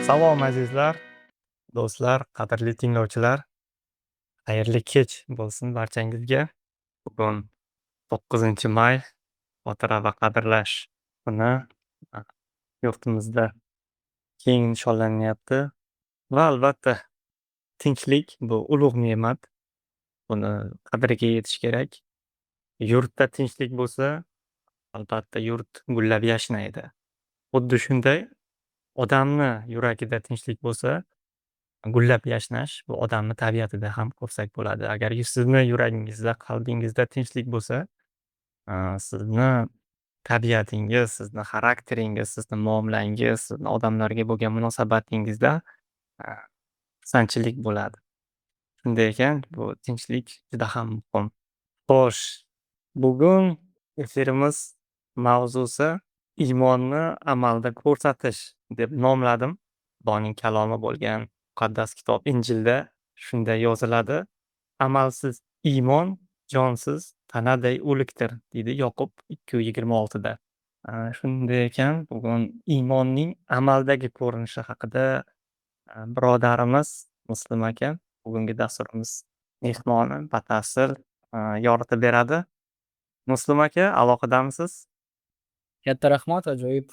Salom azizlar, do'stlar, qadrli tinglovchilar. Xayrli kech bo'lsin barchangizga. Bugun 9 may xotira va qadrlash kuni a, yurtimizda keng nishonlanyapti va albatta tinchlik bu ulug' ne'mat. Buni qadriga yetish kerak. Yurtda tinchlik bo'lsa, albatta yurt gullab yashnaydi. Xuddi shunday odamni yuragida tinchlik bo'lsa, gullab yashnash bu odamni tabiatida ham ko'rsak bo'ladi. Agar sizni yuragingizda, qalbingizda tinchlik bo'lsa, sizni tabiatingiz, sizni xarakteringiz, sizni muomalangiz, sizni odamlarga bo'lgan munosabatingizda a, xursandchilik bo'ladi. Shunday ekan, bu tinchlik juda ham muhim. Xo'sh, bugun efirimiz mavzusi iymonni amalda ko'rsatish deb nomladim. Xudoning kalomi bo'lgan muqaddas kitob Injilda shunday yoziladi. Amalsiz iymon jonsiz tanaday o'likdir, deydi Yoqub 2:26da. Shunday ekan, bugun iymonning amaldagi ko'rinishi haqida birodarimiz Muslim aka bugungi dasturimiz mehmoni batafsil yoritib beradi. Muslim aka, alohidamisiz? Katta rahmat ajoyib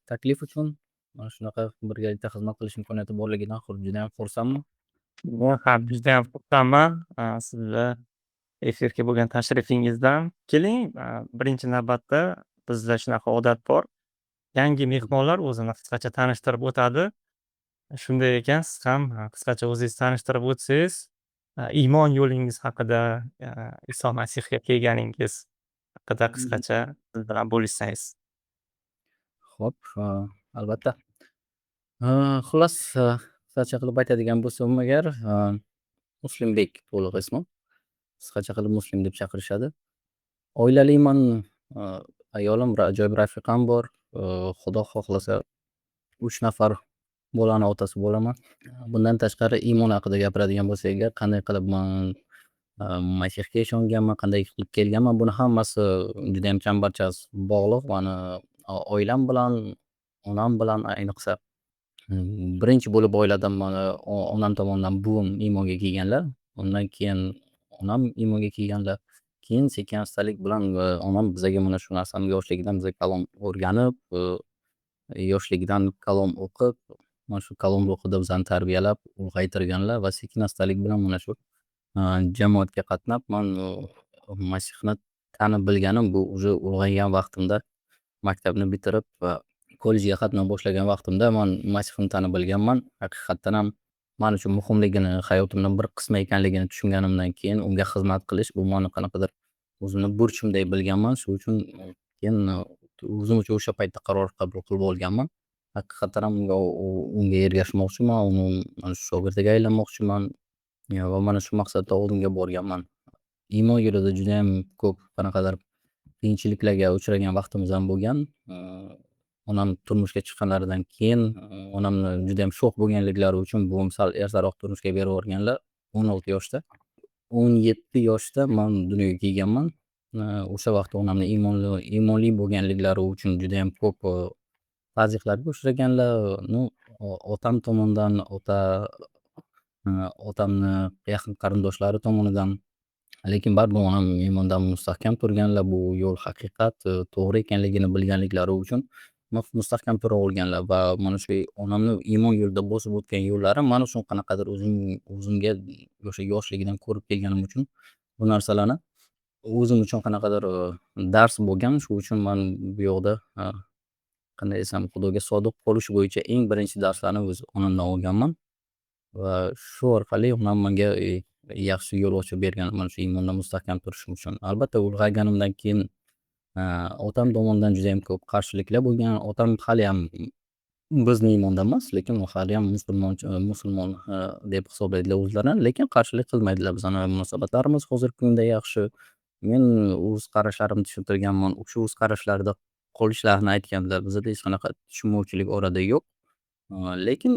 taklif uchun. Mana shunaqa birgalikda xizmat qilish imkoniyati borligidan judayam xursandman. Men ham judayam xursandman sizni efirga bo'lgan tashrifingizdan. Keling, birinchi navbatda bizda shunaqa odat bor. Yangi mehmonlar o'zini qisqacha tanishtirib o'tadi. Shunday ekan, siz ham qisqacha o'zingizni tanishtirib o'tsangiz, iymon yo'lingiz haqida, Iso Masihga kelganingiz haqida qisqacha biz bilan bo'lishsangiz. Xo'p, albatta. Xullas, qisqacha qilib aytadigan bo'lsam agar, Muslimbek to'liq ismim. Qisqacha qilib Muslim deb chaqirishadi. Oilaliman, ayolim ajoyib rafiqam bor. Xudo xohlasa 3 nafar bolani otasi bo'laman. Bundan tashqari iymon haqida gapiradigan bo'lsak agar, qanday qilib man Masihga ishonganman, qanday qilib kelganman, buni hammasi judayam chambarchas bog'liq. Mani oilam bilan, onam bilan ayniqsa birinchi bo'lib oiladan mana onam tomonidan buvim iymonga kelganlar. Undan keyin onam iymonga kelganlar. Keyin sekin-astalik bilan onam bizaga mana shu narsani yoshligidan bizga kalom o'rganib, yoshligidan kalom o'qib, mana shu kalom ruhida bizani tarbiyalab, ulg'aytirganlar va sekin-astalik bilan mana shu jamoatga qatnab, man Masihni tanib bilganim bu уже ulg'aygan vaqtimda, maktabni bitirib va kollejga qatnay boshlagan vaqtimda man Masihni tanib bilganman. Haqiqatdan ham man uchun muhimligini, hayotimning bir qismi ekanligini tushunganimdan keyin unga xizmat qilish bu mani qanaqadir o'zimni burchimdek bilganman. Shuning uchun keyin o'zim uchun o'sha paytda qaror qabul qilib olganman. Haqiqatdan ham unga ergashmoqchiman, uni mana shu shogirdiga aylanmoqchiman va mana shu maqsadda oldinga borganman. Iymon yo'lida judayam ko'p qanaqadir qiyinchiliklarga uchragan vaqtimiz ham bo'lgan. Onam turmushga chiqqanlaridan keyin onamni judayam sho'x bo'lganliklari uchun buvim sal ertaroq turmushga berib yuborganlar 16 yoshda. 17 yoshda man dunyoga kelganman. O'sha vaqtda onamni iymonli bo'lganliklari uchun judayam ko'p tazyiqlarga uchraganlar. Otam tomonidan, otamni yaqin qarindoshlari tomonidan. Lekin baribir onam iymondan mustahkam turganlar. Bu yo'l haqiqat, to'g'ri ekanligini bilganliklari uchun mustahkam tura olganlar va mana shu onamni iymon yo'lida bosib o'tgan yo'llari man uchun qanaqadir o'zimga o'sha yoshligidan ko'rib kelganim uchun bu narsalarni o'zim uchun qanaqadir dars bo'lgan. Shuning uchun man bu yoqda qanday desam, Xudoga sodiq qolish bo'yicha eng birinchi darslarni o'zi onamdan olganman va shu orqali onam menga yaxshi yo'l ochib bergan mana shu iymonda mustahkam turishim uchun. Albatta ulg'ayganimdan keyin otam tomonidan juda ham ko'p qarshiliklar bo'lgan. Otam hali ham bizni iymonda emas, lekin u hali ham musulmon deb hisoblaydilar o'zlarini, lekin qarshilik qilmaydilar. Bizani munosabatlarimiz hozirgi kunda yaxshi. Men o'z qarashlarimni tushuntirganman, o'sha o'z qarashlarida qolishlarini aytganlar. Bizda hech qanaqa tushunmovchilik orada yo'q. Lekin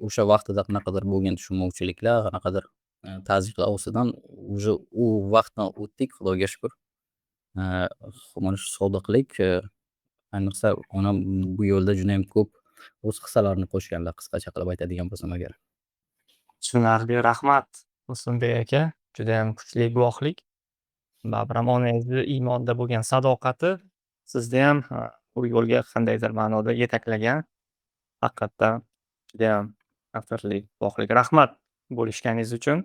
o'sha vaqtida qanaqadir bo'lgan tushunmovchiliklar, qanaqadir tazyiqlar ostidan уже u vaqtdan o'tdik, Xudoga shukr. Mana shu sodiqlik, ayniqsa onam bu yo'lda juda ham ko'p o'z hissalarini qo'shganlar, qisqacha qilib aytadigan bo'lsam agar. Tushunarli, rahmat Musumbek aka. Judayam kuchli guvohlik. Baribir ham onangizni iymonda bo'lgan sadoqati sizniyam bu yo'lga qandaydir ma'noda yetaklagan. Haqiqatdan judayam taqdirli guvohlik. Rahmat bo'lishganingiz uchun.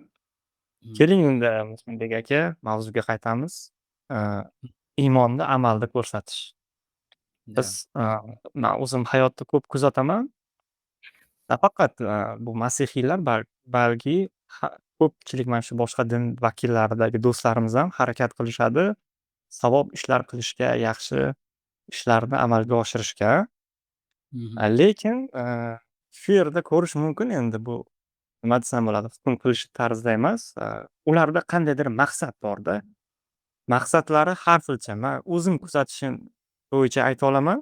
Keling unda Musumbek aka, mavzuga qaytamiz. Iymonni amalda ko'rsatish. Biz, man o'zim hayotda ko'p kuzataman. Nafaqat bu masihiylar balki ko'pchilik mana shu boshqa din vakillaridagi do'stlarimiz ham harakat qilishadi. Savob ishlar qilishga, yaxshi ishlarni amalga oshirishga. Lekin shu yerda ko'rish mumkin endi bu nima desam bo'ladi, hukm qilish tarzida emas. Ularda qandaydir maqsad borda. Maqsadlari har xilcha. Man o'zim kuzatishim bo'yicha ayta olaman.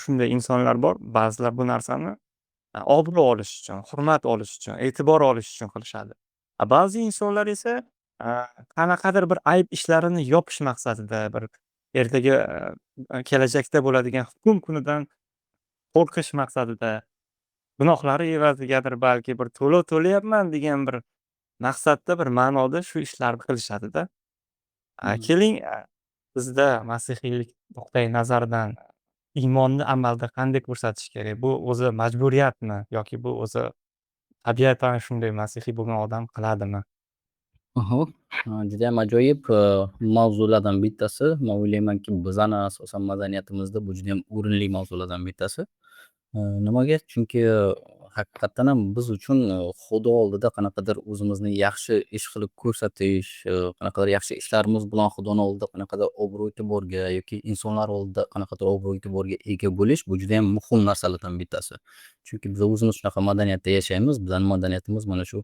Shunday insonlar bor, ba'zilar bu narsani obro' olish uchun, hurmat olish uchun, e'tibor olish uchun qilishadi. Ba'zi insonlar esa qanaqadir bir ayb ishlarini yopish maqsadida, bir ertaga kelajakda bo'ladigan hukm kunidan qo'rqish maqsadida, gunohlari evazigadir balki bir to'lov to'layapman degan bir maqsadda, bir ma'noda shu ishlarni qilishadi-da. Keling, bizda masihiylik nuqtai nazaridan iymonni amalda qanday ko'rsatish kerak? Bu o'zi majburiyatmi yoki bu o'zi tabiatan shunday masihiy bo'lgan odam qiladimi? Hop, judayam ajoyib mavzulardan bittasi. Men o'ylaymanki, bizani asosan madaniyatimizda bu judayam o'rinli mavzulardan bittasi. Nimaga? Chunki haqiqatdan ham biz uchun Xudo oldida qanaqadir o'zimizni yaxshi ish qilib ko'rsatish, qanaqadir yaxshi ishlarimiz bilan Xudoni oldida qanaqadir obro'-e'tiborga yoki insonlar oldida qanaqadir obro'-e'tiborga ega bo'lish bu judayam muhim narsalardan bittasi. Chunki biz o'zimiz shunaqa madaniyatda yashaymiz. Bizani madaniyatimiz mana shu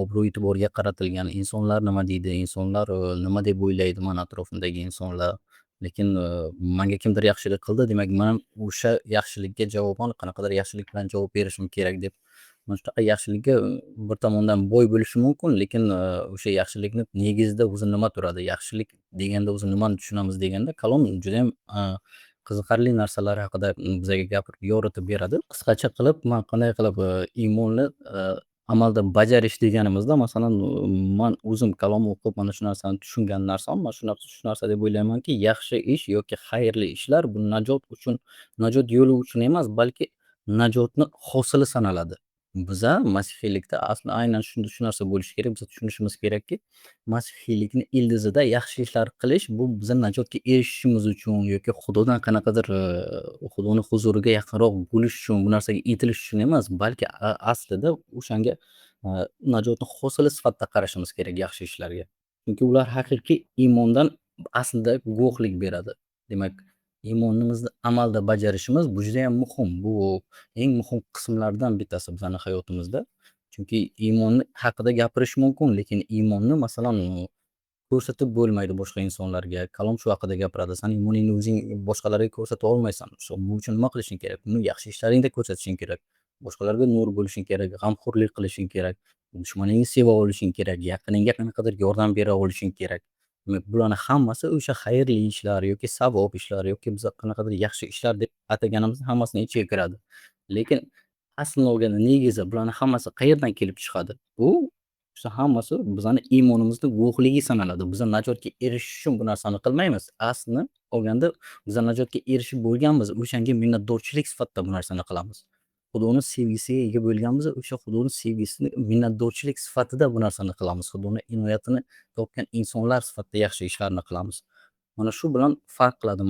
obro'-e'tiborga qaratilgan. Insonlar nima deydi, insonlar nima deb o'ylaydi mani atrofimdagi insonlar. Lekin menga kimdir yaxshilik qildi, demak men ham o'sha yaxshilikka javoban qanaqadir yaxshilik bilan javob berishim kerak deb, mana shunaqa yaxshilikka bir tomondan boy bo'lishi mumkin, lekin o'sha yaxshilikni negizida o'zi nima turadi? Yaxshilik deganda o'zi nimani tushunamiz deganda, kalom judayam qiziqarli narsalar haqida bizga gapirib yoritib beradi. Qisqacha qilib, man qanday qilib iymonni amalda bajarish deganimizda, masalan, man o'zim kalom o'qib mana shu narsani tushungan narsam, man shu narsa deb o'ylaymanki, yaxshi ish yoki xayrli ishlar bu najot uchun, najot yo'li uchun emas, balki najotni hosili sanaladi. Biza masihiylikda aynan shu narsa bo'lishi kerak. Biz tushunishimiz kerakki, masihiylikni ildizida yaxshi ishlar qilish bu biza najotga erishishimiz uchun yoki Xudodan qanaqadir Xudoni huzuriga yaqinroq bo'lish uchun, bu narsaga intilish uchun emas, balki aslida o'shanga najotni hosili sifatida qarashimiz kerak yaxshi ishlarga. Chunki ular haqiqiy iymondan aslida guvohlik beradi. Demak, iymonimizni amalda bajarishimiz bu judayam muhim. Bu eng muhim qismlardan bittasi bizani hayotimizda. Chunki iymonni haqida gapirish mumkin, lekin iymonni masalan ko'rsatib bo'lmaydi boshqa insonlarga. Kalom shu haqida gapiradi. Sen iymoningni o'zing boshqalarga ko'rsata olmaysan. Bu uchun nima qilishing kerak? Buni yaxshi ishlaringda ko'rsatishing kerak. Boshqalarga nur bo'lishing kerak, g'amxo'rlik qilishing kerak, dushmaningni seva olishing kerak, yaqiningga qanaqadir yordam bera olishing kerak. Demak, bularni hammasi o'sha xayrli ishlar yoki savob ishlar yoki biz qanaqadir yaxshi ishlar deb ataganimiz hammasini ichiga kiradi. Lekin aslini olganda negizi bularni hammasi qayerdan kelib chiqadi? Bu hammasi bizani iymonimizni guvohligi sanaladi. Biz najotga erishish uchun bu narsani qilmaymiz. Aslini olganda biz najotga erishib bo'lganmiz. O'shanga minnatdorchilik sifatida bu narsani qilamiz. Xudoni sevgisiga ega bo'lganmiz, o'sha Xudoni sevgisini minnatdorchilik sifatida bu narsani qilamiz. Xudoni inoyatini topgan insonlar sifatida yaxshi ishlarni qilamiz. Mana shu bilan farq qiladi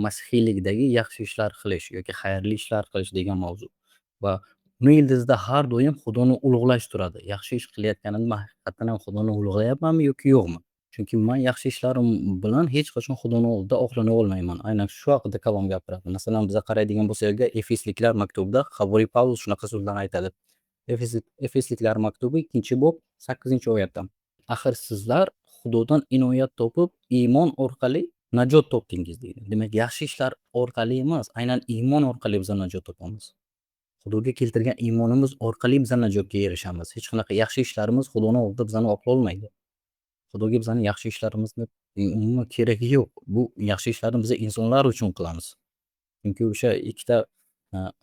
masihiylikdagi yaxshi ishlar qilish yoki xayrli ishlar qilish degan mavzu. Va uni ildizida har doim Xudoni ulug'lash turadi. Yaxshi ish qilayotganimda haqiqatan ham Xudoni ulug'layapmanmi yoki yo'qmi? Chunki men yaxshi ishlarim bilan hech qachon Xudoni oldida oqlana olmayman. Aynan shu haqida kalom gapiradi. Masalan, biz qaraydigan bo'lsak, Efesliklar maktubida Havoriy Pavlus shunaqa so'zlarni aytadi. Efesliklar maktubi 2-bob 8-oyatda. Axir sizlar Xudodan inoyat topib, iymon orqali najot topdingiz deydi. Demak, yaxshi ishlar orqali emas, aynan iymon orqali biz najot topamiz. Xudoga keltirgan iymonimiz orqali biz najotga erishamiz. Hech qanaqa yaxshi ishlarimiz Xudoni oldida bizani oqlolmaydi. Xudoga bizani yaxshi ishlarimizni umuman keragi yo'q. Bu yaxshi ishlarni biz insonlar uchun qilamiz. Chunki o'sha ikkita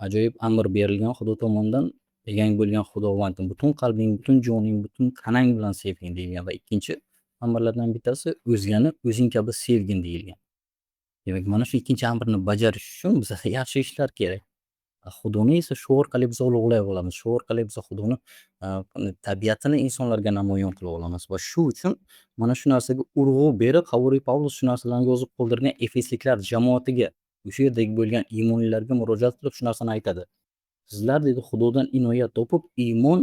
ajoyib amr berilgan Xudo tomonidan egang bo'lgan Xudovandni butun qalbing, butun joning, butun tanang bilan sevgin deyilgan va ikkinchi amirlardan bittasi o'zgani o'zing kabi sevgin deyilgan. Demak, mana shu ikkinchi amrni bajarish uchun bizga yaxshi ishlar kerak. Xudoni esa shu orqali biz ulug'lay olamiz. Shu orqali biz Xudoni tabiatini insonlarga namoyon qila olamiz va shu uchun mana shu narsaga urg'u berib, Havoriy Pavlus shu narsalarni yozib qoldirgan Efesliklar jamoatiga, o'sha yerdagi bo'lgan iymonlilarga murojaat qilib shu narsani aytadi. Sizlar deydi Xudodan inoyat topib, iymon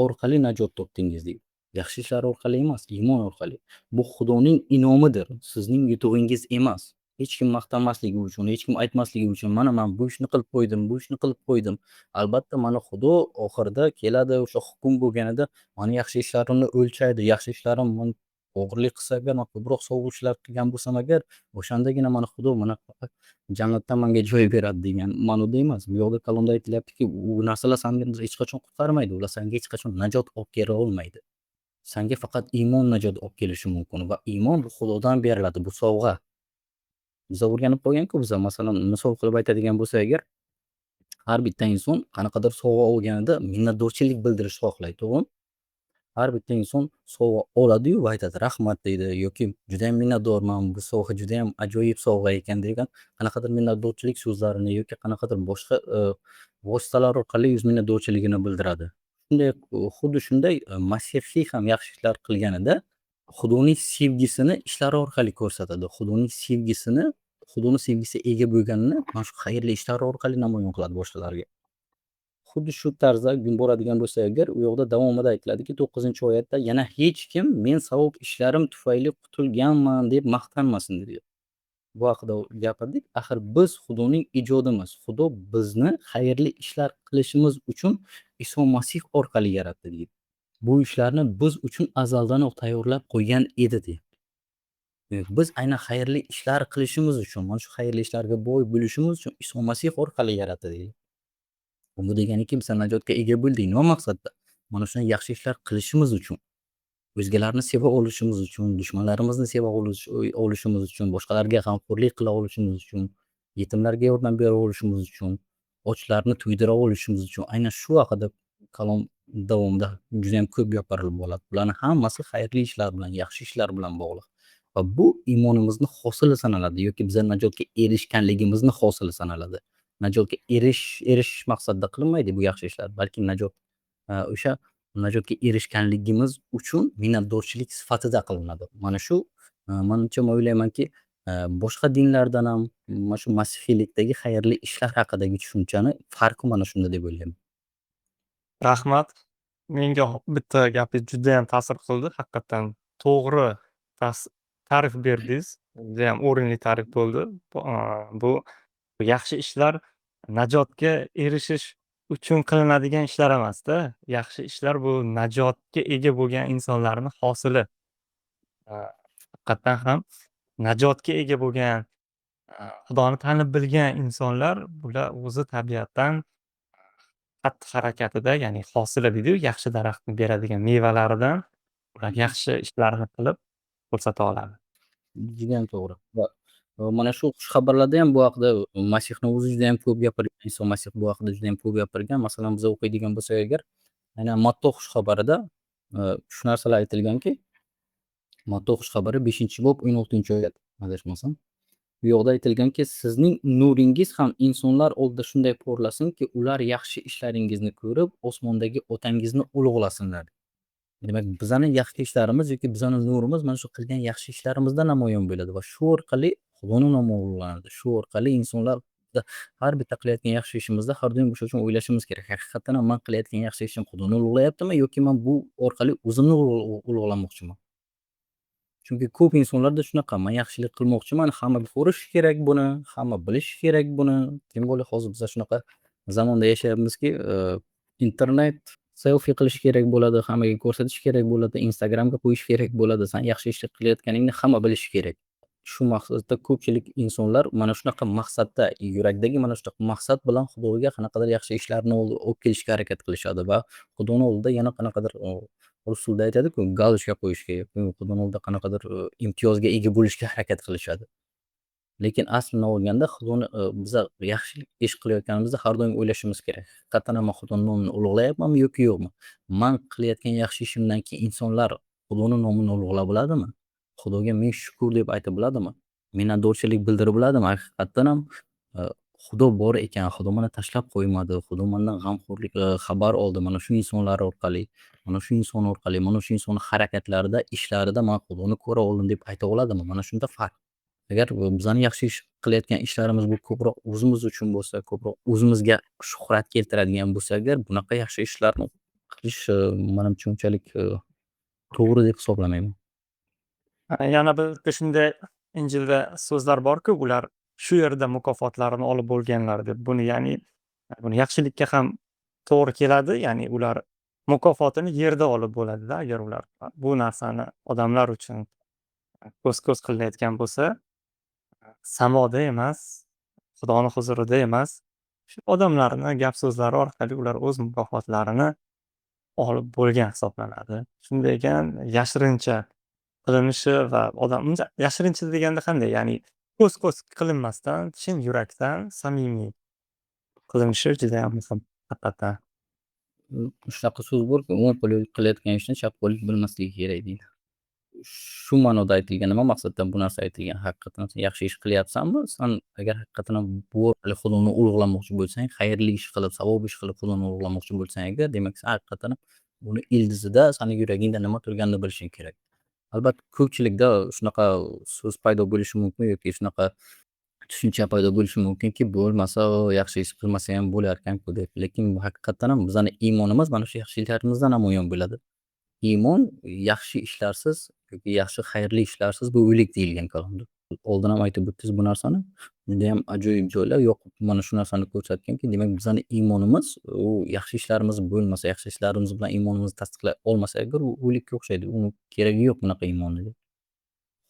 orqali najot topdingiz deydi. Yaxshi ishlar orqali emas, iymon orqali. Bu Xudoning inomidir, sizning yutug'ingiz emas. Hech kim maqtanmasligi uchun, hech kim aytmasligi uchun, mana men bu ishni qilib qo'ydim, bu ishni qilib qo'ydim. Albatta, mana Xudo oxirida keladi, o'sha hukm bo'lganida mani yaxshi ishlarimni o'lchaydi. Yaxshi ishlarim men o'g'irlik qilsa agar, men ko'proq sovg'a ishlar qilgan bo'lsam agar, o'shandagina mana Xudo mana jannatdan menga joy beradi degan ma'noda emas. Bu yoqda kalomda aytilyaptiki, u narsalar seni hech qachon qutqarmaydi. Ular senga hech qachon najot olib kela olmaydi. Senga faqat iymon najot olib kelishi mumkin va iymon bu Xudodan beriladi, bu sovg'a. Biz o'rganib qolgan-ku biza, masalan, misol qilib aytadigan bo'lsak agar, har bitta inson qanaqadir sovg'a olganida minnatdorchilik bildirishni xohlaydi, to'g'rimi? Har bitta inson sovg'a oladi-yu va aytadi, rahmat deydi yoki judayam minnatdorman, bu sovg'a judayam ajoyib sovg'a ekan degan qanaqadir minnatdorchilik so'zlarini yoki qanaqadir boshqa vositalar orqali o'z minnatdorchiligini bildiradi. Shunday, xuddi shunday Masihiyy ham yaxshi ishlar qilganida Xudoning sevgisini ishlari orqali ko'rsatadi. Xudoni sevgisiga ega bo'lganini mana shu xayrli ishlari orqali namoyon qiladi boshqalarga. Xuddi shu tarzda boradigan bo'lsak agar, u yoqda davomida aytiladiki, 9-oyatda yana hech kim men savob ishlarim tufayli qutulganman deb maqtanmasin deydi. Bu haqida gapirdik. Axir biz Xudoning ijodimiz. Xudo bizni xayrli ishlar qilishimiz uchun Iso Masih orqali yaratdi deydi. Bu ishlarni biz uchun azaldanoq tayyorlab qo'ygan edi deydi. Biz aynan xayrli ishlar qilishimiz uchun, mana shu xayrli ishlarga boy bo'lishimiz uchun Iso Masih orqali yaratdi deydi. Bu deganiki biz najotga ega bo'ldik. Nima maqsadda? Mana shunday yaxshi ishlar qilishimiz uchun, o'zgalarni seva olishimiz uchun, dushmanlarimizni seva olishimiz uchun, boshqalarga g'amxo'rlik qila olishimiz uchun, yetimlarga yordam bera olishimiz uchun, ochlarni to'ydira olishimiz uchun. Aynan shu haqida kalom davomida juda ham ko'p gapirilib bo'ladi. Bularning hammasi xayrli ishlar bilan, yaxshi ishlar bilan bog'liq. Va bu iymonimizni hosili sanaladi yoki bizlar najotga erishganligimizni hosili sanaladi. Najotga erishish maqsadida qilinmaydi bu yaxshi ishlar, balki o'sha najotga erishganligimiz uchun minnatdorchilik sifatida qilinadi. Mana shu menimcha men o'ylaymanki, boshqa dinlardan ham mana shu masihiylikdagi xayrli ishlar haqidagi tushunchani farqi mana shunda deb o'ylayman. Rahmat. Menga bitta gapingiz judayam ta'sir qildi. Haqiqatdan to'g'ri ta'rif berdingiz. Judayam o'rinli ta'rif bo'ldi. Bu yaxshi ishlar najotga erishish uchun qilinadigan ishlar emasda. Yaxshi ishlar bu najotga ega bo'lgan insonlarning hosili. Haqiqatdan ham najotga ega bo'lgan, Xudoni tanib bilgan insonlar bular o'zi tabiatdan xatti-harakatida, ya'ni hosili deydi-yu, yaxshi daraxtni beradigan mevalaridan ular yaxshi ishlarni qilib ko'rsata oladi. Judayam to'g'ri. Va mana shu xushxabarlarda ham bu haqida Masihni o'zi juda ham ko'p gapirgan. Iso Masih bu haqida juda ham ko'p gapirgan. Masalan, biz o'qiydigan bo'lsak agar, aynan Matto xushxabarida shu narsalar aytilganki, Matto xushxabari 5-bob 16-oyat, adashmasam. Bu yoqda aytilganki, sizning nuringiz ham insonlar oldida shunday porlasinki, ular yaxshi ishlaringizni ko'rib, osmondagi otangizni ulug'lasinlar. Demak, bizani yaxshi ishlarimiz yoki bizani nurimiz mana shu qilgan yaxshi ishlarimizda namoyon bo'ladi va shu orqali Xudoning nomi ulug'lanadi. Shu orqali insonlar har bitta qilayotgan yaxshi ishimizda har doim o'sha uchun o'ylashimiz kerak. Haqiqatan ham men qilayotgan yaxshi ishim Xudoni ulug'layaptimi yoki men bu orqali o'zimni ulug'lamoqchiman? Chunki ko'p insonlarda shunaqa, men yaxshilik qilmoqchiman, hamma ko'rishi kerak buni, hamma bilishi kerak buni. Tем более hozir biz shunaqa zamonda yashayapmizki, internet selfie qilish kerak bo'ladi, hammaga ko'rsatish kerak bo'ladi, Instagramga qo'yish kerak bo'ladi. Sen yaxshi ishni qilayotganingni hamma bilishi kerak. Shu maqsadda ko'pchilik insonlar mana shunaqa maqsadda, yurakdagi mana shunaqa maqsad bilan Xudoga qanaqadir yaxshi ishlarni olib kelishga harakat qilishadi va Xudoni oldida yana qanaqadir Rasulda aytadi-ku, galочка qo'yishga, Xudoni oldida qanaqadir imtiyozga ega bo'lishga harakat qilishadi. Lekin aslini olganda Xudoni biza yaxshilik ish qilayotganimizda har doim o'ylashimiz kerak. Haqiqatan ham man Xudoni nomini ulug'layapmanmi yoki yo'qmi? Man qilayotgan yaxshi ishimdan keyin insonlar Xudoni nomini ulug'lab bo'ladimi? Xudoga ming shukr deb aytib bo'ladimi? Minnatdorchilik bildirib bo'ladimi? Haqiqatan ham e, Xudo bor ekan, Xudo mani tashlab qo'ymadi, Xudo mendan g'amxo'rlik xabar oldi. Mana shu insonlar orqali, mana shu inson orqali, mana shu insonni harakatlarida, ishlarida man Xudoni ko'ra oldim deb ayta oladimi? Mana shunda farq. Agar bizani yaxshi ish qilayotgan ishlarimiz bu ko'proq o'zimiz uchun bo'lsa, ko'proq o'zimizga shuhrat keltiradigan bo'lsa agar, bunaqa yaxshi ishlarni qilish, manimcha unchalik to'g'ri deb hisoblamayman. Yana bir shunday Injilda so'zlar borku, ular shu yerda mukofotlarini olib bo'lganlar deb. Buni ya'ni buni yaxshilikka ham to'g'ri keladi. Ya'ni ular mukofotini yerda olib bo'ladida, agar ular bu narsani odamlar uchun ko'z-ko'z qilinayotgan bo'lsa, samoda emas, Xudoni huzurida emas, shu odamlarni gap so'zlari orqali ular o'z mukofotlarini olib bo'lgan hisoblanadi. Shunday ekan, yashirincha qilinishi va odam yashirincha deganda qanday? Ya'ni ko'z-ko'z qilinmasdan, chin yurakdan samimiy qilinishi judayam muhim haqiqatdan. Shunaqa so'z borki, o'ng qo'l qilayotgan ishni chap qo'l bilmasligi kerak deydi. Shu ma'noda aytilgan, nima maqsadda bu narsa aytilgan? Haqiqatan sen yaxshi ish qilyapsanmi? Sen agar haqiqatan ham bu orqali Xudoni ulug'lamoqchi bo'lsang, xayrli ish qilib, savob ish qilib Xudoni ulug'lamoqchi bo'lsang agar, demak sen haqiqatan ham uni ildizida, sani yuragingda nima turganini bilishing kerak. Albatta, ko'pchilikda shunaqa so'z paydo bo'lishi mumkin yoki shunaqa tushuncha paydo bo'lishi mumkinki, bo'lmasa yaxshi ish qilmasa ham bo'larkan-ku deb. Lekin haqiqatan ham bizani iymonimiz mana shu yaxshiliklarimizdan namoyon bo'ladi. Iymon yaxshi ishlarsiz yoki yaxshi xayrli ishlarsiz bu o'lik deyilgan kalomda. Oldin ham aytib o'tdingiz bu narsani. Judayam ajoyib joylar yoqib mana shu narsani ko'rsatganki, demak bizani iymonimiz u yaxshi ishlarimiz bo'lmasa, yaxshi ishlarimiz bilan iymonimizni tasdiqlay olmasa agar u o'likka o'xshaydi. Uni keragi yo'q bunaqa iymonni.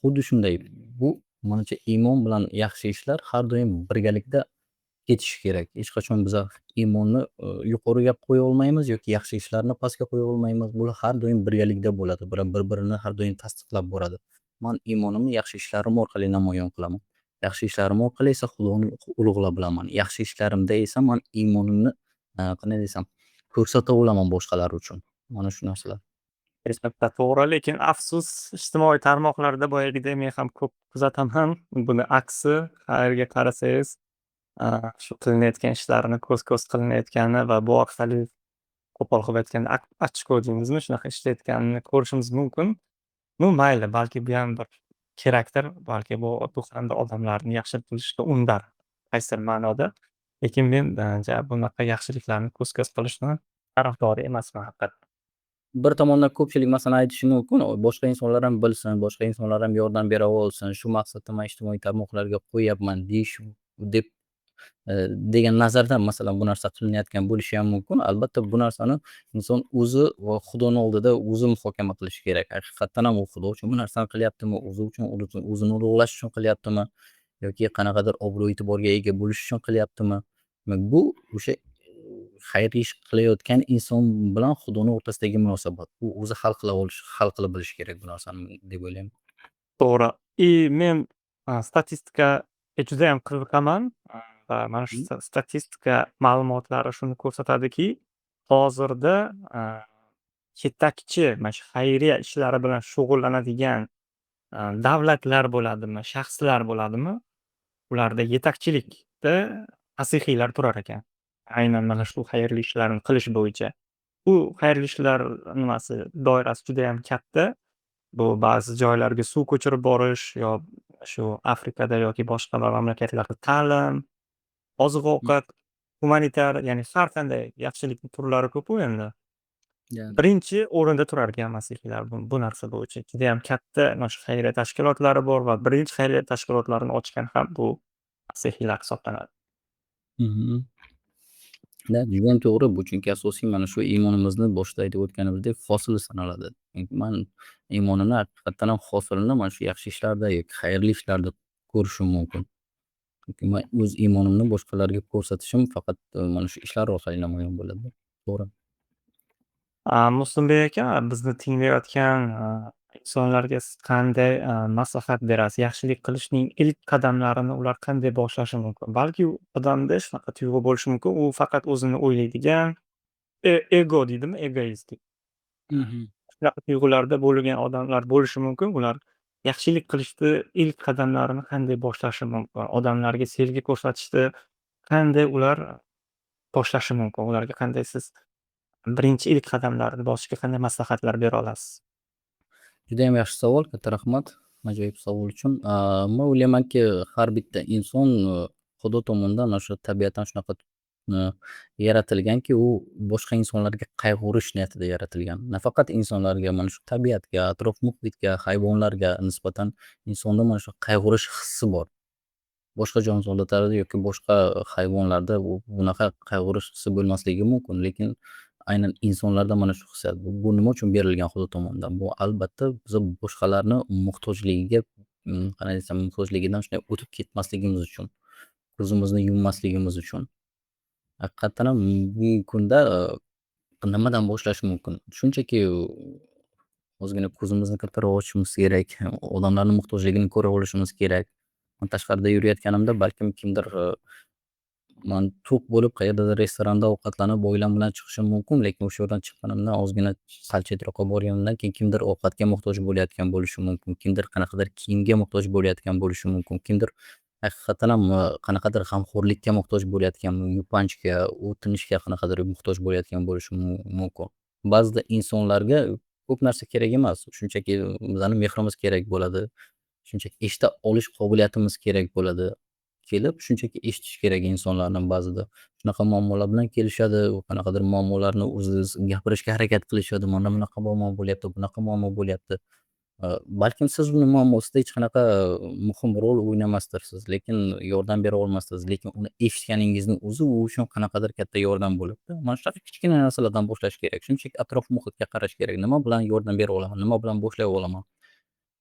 Xuddi shunday bu manimcha iymon bilan yaxshi ishlar har doim birgalikda ketishi kerak. Hech qachon biza iymonni yuqoriga qo'ya olmaymiz yoki yaxshi ishlarni pastga qo'ya olmaymiz. Bular har doim birgalikda bo'ladi. Bular bir-birini har doim tasdiqlab boradi. Man iymonimni yaxshi ishlarim orqali namoyon qilaman. Yaxshi ishlarim orqali esa Xudoni ulug'lab bilaman. Yaxshi ishlarimda esa man iymonimni qanday desam, ko'rsata olaman boshqalar uchun. Mana shu narsalar. Hech qanaqa to'g'ri, lekin afsus, ijtimoiy tarmoqlarda boyagidek men ham ko'p kuzataman. Buni aksi, qayerga qarasangiz, shu qilinayotgan ishlarni ko'z-ko'z qilinayotgani va bu orqali qo'pol qilib aytganda ochko deymizmi, shunaqa ishlayotganini ko'rishimiz mumkin. Nu mayli, balki bu ham bir kerakdir, balki bu ham bir odamlarni yaxshilik qilishga undar qaysidir ma'noda. Lekin men bunaqa yaxshiliklarni ko'z-ko'z qilishni tarafdori emasman haqiqatdan. Bir tomondan ko'pchilik masalan aytishi mumkin, boshqa insonlar ham bilsin, boshqa insonlar ham yordam bera olsin, shu maqsadda man ijtimoiy tarmoqlarga qo'yyapman deyish deb degan nazardan masalan bu narsa qilinayotgan bo'lishi ham mumkin. Albatta bu narsani inson o'zi va Xudoni oldida o'zi muhokama qilishi kerak. Haqiqatdan ham u Xudo uchun bu narsani qilyaptimi, o'zi uchun, o'zini ulug'lash uchun qilyaptimi yoki qanaqadir obro' e'tiborga ega bo'lish uchun qilyaptimi? Demak bu o'sha xayrli ish qilayotgan inson bilan Xudoni o'rtasidagi munosabat. U o'zi hal qilib bilishi kerak bu narsani deb o'ylayman. To'g'ri. Men statistikaga judayam qiziqaman, va mana shu statistika ma'lumotlari shuni ko'rsatadiki, hozirda yetakchi mana shu xayriya ishlari bilan shug'ullanadigan davlatlar bo'ladimi, shaxslar bo'ladimi, ularda yetakchilikda masihiylar turar ekan. Aynan mana shu xayrli ishlarni qilish bo'yicha. Bu xayrli ishlar nimasi, doirasi judayam katta. Bu ba'zi joylarga suv ko'chirib borish yo shu Afrikada yoki boshqa mamlakatlarda ta'lim, oziq-ovqat, humanitar, ya'ni har qanday yaxshilikni turlari ko'p-ku endi. Yeah. Birinchi o'rinda turar ekan masihiylar bu narsa bo'yicha. Judayam katta mana shu xayriya tashkilotlari bor va birinchi xayriya tashkilotlarini ochgan ham bu masihiylar hisoblanadi. Mhm. Judayam to'g'ri bu, chunki asosiy mana shu iymonimizni boshida aytib o'tganimizdek hosili sanaladi. Man iymonimni haqiqatdan ham hosilini mana shu yaxshi ishlarda yoki xayrli ishlarda ko'rishim mumkin. Chunki man o'z iymonimni boshqalarga ko'rsatishim faqat mana shu ishlar orqali namoyon bo'ladi. To'g'ri. Muslimbek aka, bizni tinglayotgan insonlarga siz qanday, maslahat berasiz? Yaxshilik qilishning ilk qadamlarini ular qanday boshlashi mumkin? Balki u odamda shunaqa tuyg'u bo'lishi mumkin, u faqat o'zini o'ylaydigan, ego deydimi, egoistik. Mhm. Shunaqa tuyg'ularda bo'lgan odamlar bo'lishi mumkin. Ular yaxshilik qilishda ilk qadamlarini qanday boshlashi mumkin? Odamlarga sevgi ko'rsatishda qanday ular boshlashi mumkin? Ularga qanday siz birinchi ilk qadamlarni bosishga qanday maslahatlar bera olasiz? Judayam yaxshi savol. Katta rahmat ajoyib savol uchun. Men o'ylaymanki, har bitta inson Xudo tomonidan o'sha tabiatan shunaqa uh, yaratilganki, u boshqa insonlarga qayg'urish niyatida yaratilgan. Nafaqat insonlarga, mana shu tabiatga, atrof muhitga, hayvonlarga nisbatan insonda mana shu qayg'urish hissi bor. Boshqa jonzotlarda yoki boshqa hayvonlarda bunaqa qayg'urish hissi bo'lmasligi mumkin, lekin aynan insonlarda mana shu hissiyat. Bu nima uchun berilgan Xudo tomonidan? Bu albatta biza boshqalarni muhtojligiga, qanday desam, muhtojligidan shunday o'tib ketmasligimiz uchun, ko'zimizni yummasligimiz uchun. Haqiqatdan ham bugungi kunda nimadan boshlash mumkin? Shunchaki ozgina ko'zimizni kattaroq ochishimiz kerak, odamlarni muhtojligini ko'ra olishimiz kerak. Tashqarida yurayotganimda balkim kimdir man to'q bo'lib qayerdadir restoranda ovqatlanib, oilam bilan chiqishim mumkin, lekin o'sha yerdan chiqqanimdan ozgina sal chetroqqa borganimdan keyin kimdir ovqatga muhtoj bo'layotgan bo'lishi mumkin, kimdir qanaqadir kiyimga muhtoj bo'layotgan bo'lishi mumkin, kimdir haqiqatan ham qanaqadir g'amxo'rlikka muhtoj bo'layotgan, yupanchga, o'tinishga qanaqadir muhtoj bo'layotgan bo'lishi mumkin. Ba'zida insonlarga ko'p narsa kerak emas, shunchaki bizani mehrimiz kerak bo'ladi. Shunchaki eshita olish qobiliyatimiz kerak bo'ladi. Kelib shunchaki eshitish kerak insonlarni ba'zida. Shunaqa muammolar bilan kelishadi, qanaqadir muammolarni o'ziz gapirishga harakat qilishadi. Mana bunaqa muammo bo'lyapti, bunaqa muammo bo'lyapti. Balkim siz uni muammosida hech qanaqa muhim rol o'ynamasdirsiz, lekin yordam bera olmassiz, lekin uni eshitganingizni o'zi u uchun qanaqadir katta yordam bo'libdi. Mana shunaqa kichkina narsalardan boshlash kerak. Shunchaki atrof muhitga qarash kerak. Nima bilan yordam bera olaman? Nima bilan boshlay olaman?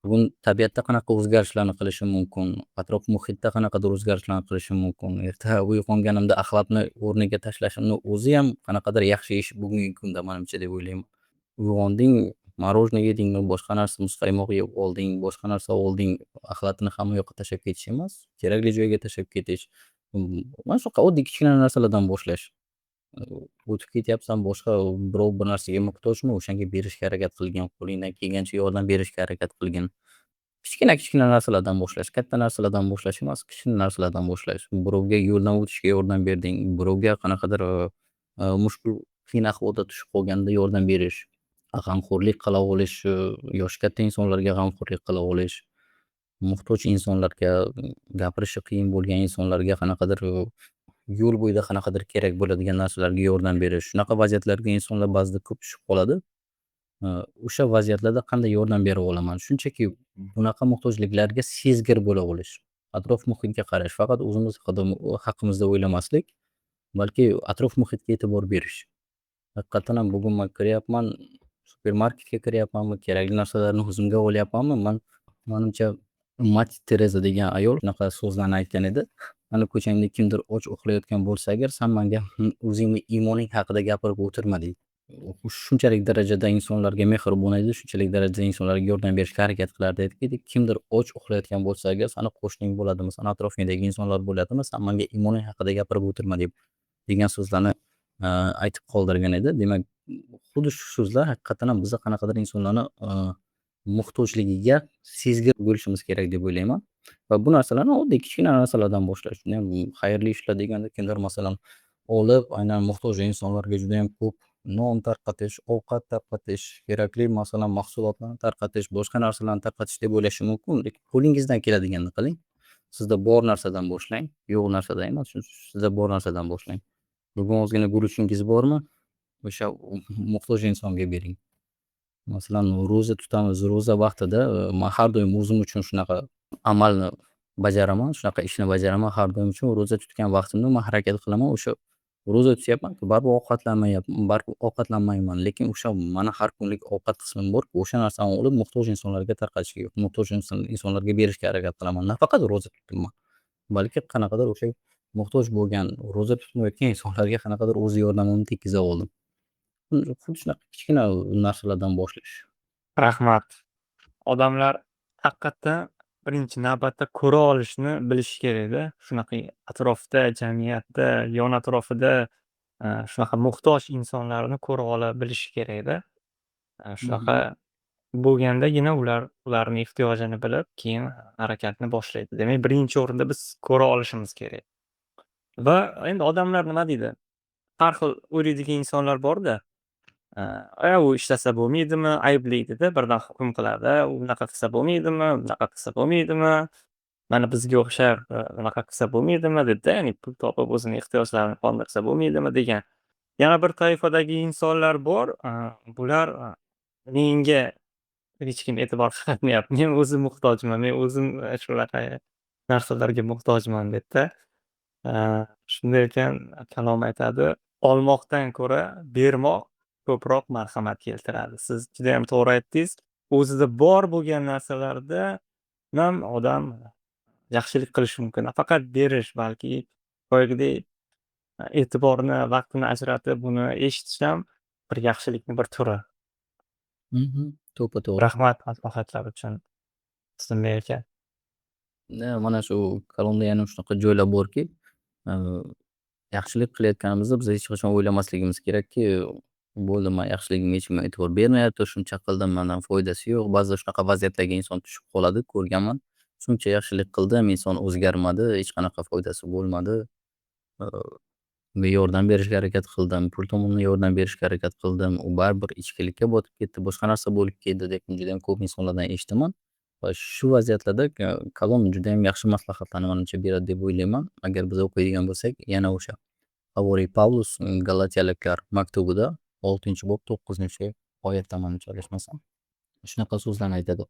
Bugun tabiatda qanaqa o'zgarishlarni qilishim mumkin? Atrof muhitda qanaqadir o'zgarishlarni qilishim mumkin? Erta uyg'onganimda axlatni o'rniga tashlashimni o'ziyam qanaqadir yaxshi ish bugungi kunda menimcha deb o'ylayman. Uyg'onding, morojniy yedingmi, boshqa narsa muzqaymoq yeb olding, boshqa narsa olding, axlatni hamma yoqqa tashlab ketish emas, kerakli joyga tashlab ketish. Mana shunaqa oddiy kichkina narsalardan boshlash. O'tib ketyapsan, boshqa birov bir narsaga muhtojmi, o'shanga berishga harakat qilgin, qo'lingdan kelgancha yordam berishga harakat qilgin. Kichkina narsalardan boshlash, katta narsalardan boshlash emas, kichkina narsalardan boshlash. Birovga yo'ldan o'tishga yordam berding, birovga qanaqadir mushkul, qiyin ahvolda tushib qolganda yordam berish, g'amxo'rlik qila olish, yoshi katta insonlarga g'amxo'rlik qila olish, muhtoj insonlarga, gapirishi qiyin bo'lgan insonlarga qanaqadir yo'l bo'yida qanaqadir kerak bo'ladigan narsalarga yordam berish. Shunaqa vaziyatlarga insonlar ba'zida ko'p tushib qoladi. O'sha vaziyatlarda qanday yordam bera olaman? Shunchaki bunaqa muhtojliklarga sezgir bo'la olish, atrof muhitga qarash, faqat o'zimiz haqimizda o'ylamaslik, balki atrof muhitga e'tibor berish. Haqiqatan ham bugun man kiryapman, supermarketga kiryapmanmi, kerakli narsalarni o'zimga olyapmanmi, manimcha Mati Tereza degan ayol shunaqa so'zlarni aytgan edi. Mana ko'changda kimdir och uxlayotgan bo'lsa agar, san menga o'zingni imoning haqida gapirib o'tirma deydi. U shunchalik darajada insonlarga mehribon edi, shunchalik darajada insonlarga yordam berishga harakat qilardi ediki, kimdir och uxlayotgan bo'lsa agar, sani qo'shning bo'ladimi, sani atrofingdagi insonlar bo'ladimi, san menga imoning haqida gapirib o'tirma degan so'zlarni aytib qoldirgan edi. Demak, xuddi shu so'zlar haqiqatan ham biza qanaqadir insonlarni muhtojligiga sezgir bo'lishimiz kerak deb o'ylayman. Va bu narsalarni oddiy kichkina narsalardan boshlash. Judayam xayrli ishlar deganda kimdir masalan olib, aynan muhtoj insonlarga judayam ko'p non tarqatish, ovqat tarqatish, kerakli masalan mahsulotlarni tarqatish, boshqa narsalarni tarqatish deb o'ylashi mumkin, lekin qo'lingizdan keladiganini qiling. Sizda bor narsadan boshlang, yo'q narsadan emas, sizda bor narsadan boshlang. Bugun ozgina guruchingiz bormi? O'sha muhtoj insonga bering. Masalan, ro'za tutamiz, ro'za vaqtida man har doim o'zim uchun shunaqa amalni bajaraman, shunaqa ishni bajaraman har doim uchun. Ro'za tutgan vaqtimda man harakat qilaman, o'sha ro'za tutyapman-ku, baribir baribir ovqatlanmayman, lekin o'sha mani har kunlik ovqat qismim borku, o'sha narsani olib muhtoj insonlarga tarqatishga, muhtoj insonlarga berishga harakat qilaman. Nafaqat ro'za tutibman, balki qanaqadir o'sha muhtoj bo'lgan, ro'za tutmayotgan insonlarga qanaqadir o'z yordamimni tekkiza oldim. Xuddi shunaqa kichkina narsalardan boshlash. Rahmat. odamlar haqiqatdan birinchi navbatda ko'ra olishni bilishi kerakda. Shunaqa atrofda, jamiyatda, yon atrofida, shunaqa muhtoj insonlarni ko'ra ola bilishi kerakda. Shunaqa Mhm. bo'lgandagina ularni ehtiyojini bilib, keyin harakatni boshlaydi. Demak, birinchi o'rinda biz ko'ra olishimiz kerak. Va endi odamlar nima deydi? Har xil o'ylaydigan insonlar bor-da. U ishlasa bo'lmaydimi, ayblaydida, birdan hukm qiladi. U bunaqa qilsa bo'lmaydimi, bunaqa qilsa bo'lmaydimi, mana bizga o'xshab, bunaqa qilsa bo'lmaydimi dedida, ya'ni pul topib o'zini ehtiyojlarini qondirsa bo'lmaydimi degan. Yana bir toifadagi insonlar bor, bular, menga hech kim e'tibor qaratmayapti. Men o'zim muhtojman. Men o'zim, shunaqa narsalarga muhtojman dedida. Shunday ekan, kalom aytadi, olmoqdan ko'ra bermoq ko'proq marhamat keltiradi. Siz judayam to'g'ri aytdingiz. O'zida bor bo'lgan narsalarda ham odam yaxshilik qilishi mumkin. Nafaqat berish, balki boyagidek e'tiborni, vaqtini ajratib buni eshitish ham bir yaxshilikni bir turi. Mhm. To'ppa-to'g'ri. Rahmat maslahatlar uchun, Istinbek aka. Mana shu kalomda yana shunaqa joylar borki, yaxshilik qilayotganimizda biz hech qachon o'ylamasligimiz kerakki, bo'ldi man yaxshiligimga hech kim e'tibor bermayapti, shuncha qildim, mandan foydasi yo'q. Ba'zida shunaqa vaziyatlarga inson tushib qoladi, ko'rganman. Shuncha yaxshilik qildim, inson o'zgarmadi, hech qanaqa foydasi bo'lmadi. Unga yordam berishga harakat qildim, pul tomondan yordam berishga harakat qildim. U baribir ichkilikka botib ketdi, boshqa narsa bo'lib ketdi deb judayam ko'p insonlardan eshitaman. Va shu vaziyatlarda kalom judayam yaxshi maslahatlarni manimcha beradi deb o'ylayman. Agar biz o'qiydigan bo'lsak, yana o'sha Havoriy Pavlus Galatiyaliklar maktubida 6-bob 9-oyatda manimcha adashmasam, shunaqa so'zlarni aytadi.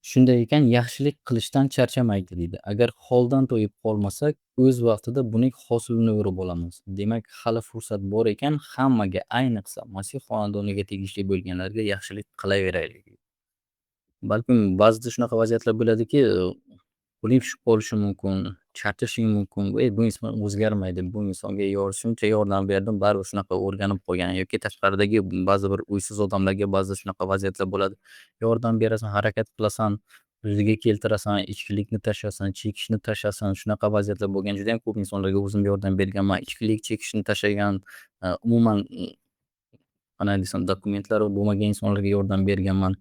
Shunday ekan, yaxshilik qilishdan charchamaydi deydi. Agar holdan to'yib qolmasak, o'z vaqtida buning hosilini o'rib olamiz. Demak, hali fursat bor ekan, hammaga, ayniqsa Masih xonadoniga tegishli bo'lganlarga yaxshilik qilaveraylik. Balkim ba'zida shunaqa vaziyatlar bo'ladiki, puling tushib qolishi mumkin, charchashing mumkin. Bu inson o'zgarmaydi, bu insonga shuncha yordam berdim, baribir shunaqa o'rganib qolgan yoki tashqaridagi ba'zi bir uysiz odamlarga ba'zida shunaqa vaziyatlar bo'ladi. Yordam berasan, harakat qilasan, yuzaga keltirasan, ichkilikni tashlasan, chekishni tashlasan. Shunaqa vaziyatlar bo'lgan. Judayam ko'p insonlarga o'zim yordam berganman. Ichkilik chekishni tashlagan, umuman, qanday desam, dokumentlari bo'lmagan insonlarga yordam berganman.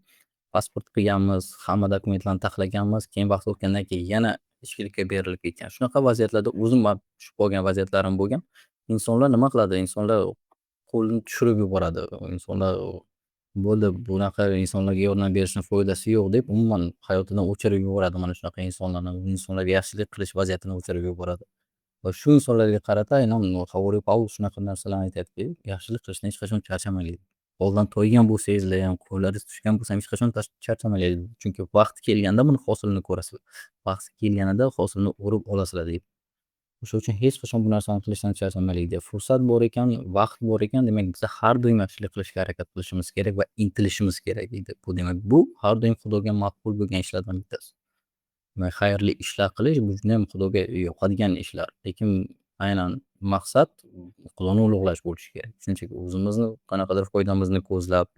Pasport qilganmiz, hamma dokumentlarni taxlaganmiz, keyin vaqt o'tgandan keyin yana ichkilikka berilib ketgan. Shunaqa vaziyatlarda o'zim ham tushib qolgan vaziyatlarim bo'lgan. Insonlar nima qiladi? Insonlar qo'lini tushirib yuboradi. Insonlar bo'ldi, bunaqa insonlarga yordam berishni foydasi yo'q deb umuman hayotidan o'chirib yuboradi mana shunaqa insonlarni. U insonlarga yaxshilik qilish vaziyatini o'chirib yuboradi. Va shu insonlarga qarata aynan Havoriy Pavlus shunaqa narsalarni aytadiki, yaxshilik qilishdan hech qachon charchamanglar. Holdan toygan bo'lsangizlar ham, qo'llaringiz tushgan bo'lsa ham hech qachon charchamanglar deydi. Chunki vaqti kelganda buni hosilini ko'rasizlar. Vaqti kelganida hosilni o'rib olasizlar deydi. O'sha uchun hech qachon bu narsani qilishdan charchamanglar deydi. Fursat bor ekan, vaqt bor ekan, demak biza har doim yaxshilik qilishga harakat qilishimiz kerak va intilishimiz kerak deydi. Bu har doim Xudoga maqbul bo'lgan ishlardan bittasi. Demak, xayrli ishlar qilish bu judayam Xudoga yoqadigan ishlar. Lekin aynan maqsad Xudoni ulug'lash bo'lishi kerak. Shunchaki o'zimizni qanaqadir foydamizni ko'zlab